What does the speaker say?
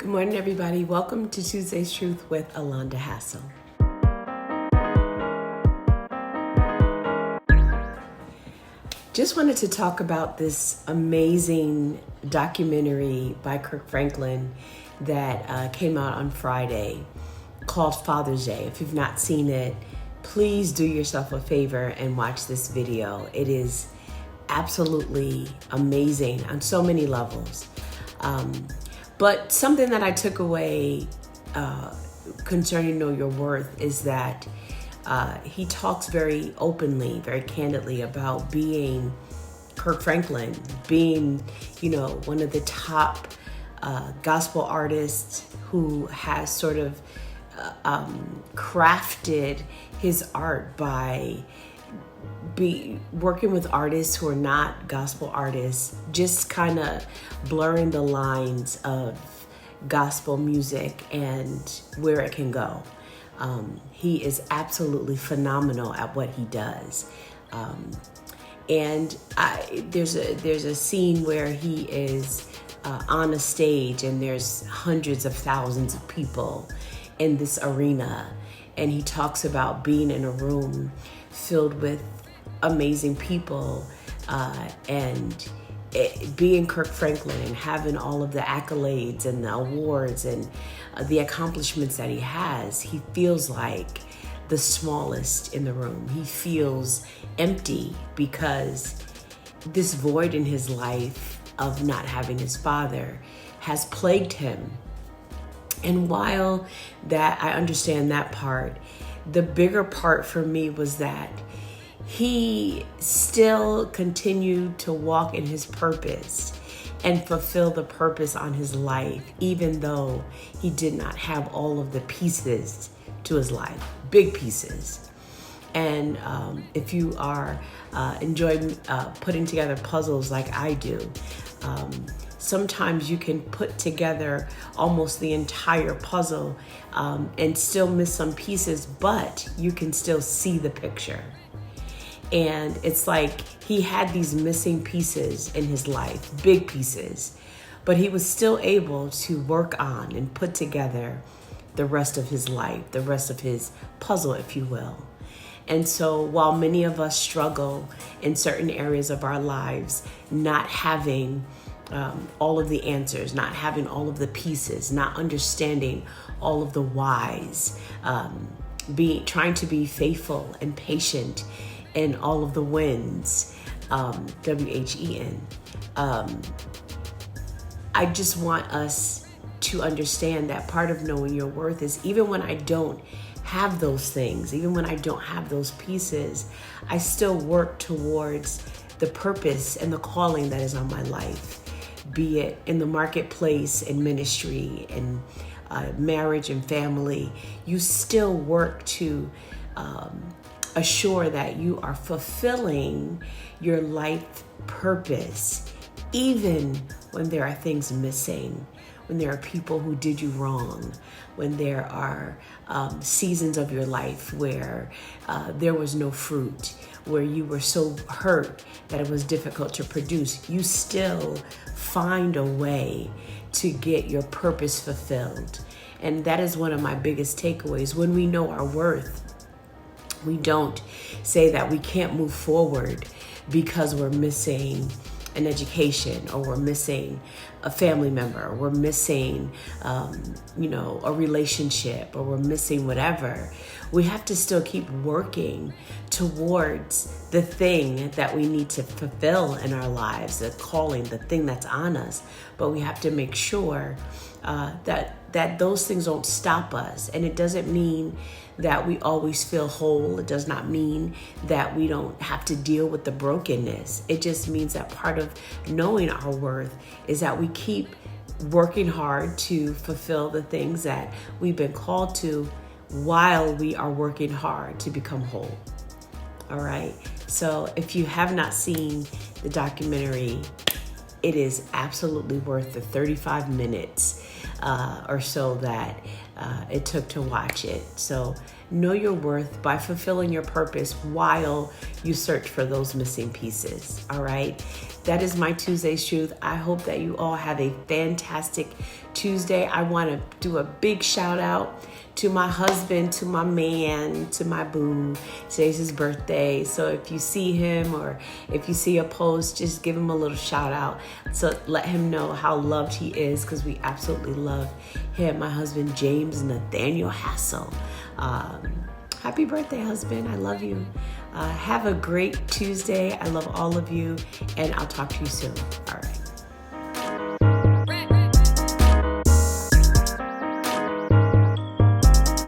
Good morning, everybody. Welcome to Tuesday's Truth with Alonda Hassel. Just wanted to talk about this amazing documentary by Kirk Franklin that came out on Friday called Father's Day. If you've not seen it, please do yourself a favor and watch this video. It is absolutely amazing on so many levels. But something that I took away concerning Know Your Worth is that he talks very openly, very candidly about being Kirk Franklin, being, one of the top gospel artists who has sort of crafted his art by working with artists who are not gospel artists, just kind of blurring the lines of gospel music and where it can go. He is absolutely phenomenal at what he does. And there's a scene where he is on a stage and there's hundreds of thousands of people in this arena. And he talks about being in a room filled with amazing people and being Kirk Franklin and having all of the accolades and the awards and the accomplishments that he has. He feels like the smallest in the room. He feels empty because this void in his life of not having his father has plagued him. And while that I understand that part, the bigger part for me was that he still continued to walk in his purpose and fulfill the purpose on his life, even though he did not have all of the pieces to his life, big pieces. And if you are enjoying putting together puzzles like I do, sometimes you can put together almost the entire puzzle and still miss some pieces, but you can still see the picture. And it's like he had these missing pieces in his life, big pieces, but he was still able to work on and put together the rest of his life, the rest of his puzzle, if you will. And so while many of us struggle in certain areas of our lives, not having all of the answers, not having all of the pieces, not understanding all of the whys, trying to be faithful and patient in all of the wins, WHEN. I just want us to understand that part of knowing your worth is even when I don't have those things, even when I don't have those pieces, I still work towards the purpose and the calling that is on my life, be it in the marketplace, in ministry, in marriage and family. You still work to assure that you are fulfilling your life purpose, even when there are things missing, when there are people who did you wrong, when there are seasons of your life where there was no fruit, where you were so hurt that it was difficult to produce. You still find a way to get your purpose fulfilled. And that is one of my biggest takeaways. When we know our worth, we don't say that we can't move forward because we're missing an education, or we're missing a family member, or we're missing, a relationship, or we're missing whatever. We have to still keep working towards the thing that we need to fulfill in our lives, the calling, the thing that's on us. But we have to make sure that those things don't stop us. And it doesn't mean that we always feel whole. It does not mean that we don't have to deal with the brokenness. It just means that part of knowing our worth is that we keep working hard to fulfill the things that we've been called to while we are working hard to become whole. All right. So if you have not seen the documentary, it is absolutely worth the 35 minutes or so that it took to watch it. So know your worth by fulfilling your purpose while you search for those missing pieces. All right. That is my Tuesday's truth. I hope that you all have a fantastic Tuesday. I want to do a big shout out to my husband, to my man, to my boo. Today's his birthday. So if you see him or if you see a post, just give him a little shout out. So let him know how loved he is, because we absolutely love him. My husband, James Nathaniel Hassel. Happy birthday, husband. I love you. Have a great Tuesday. I love all of you, and I'll talk to you soon. All right.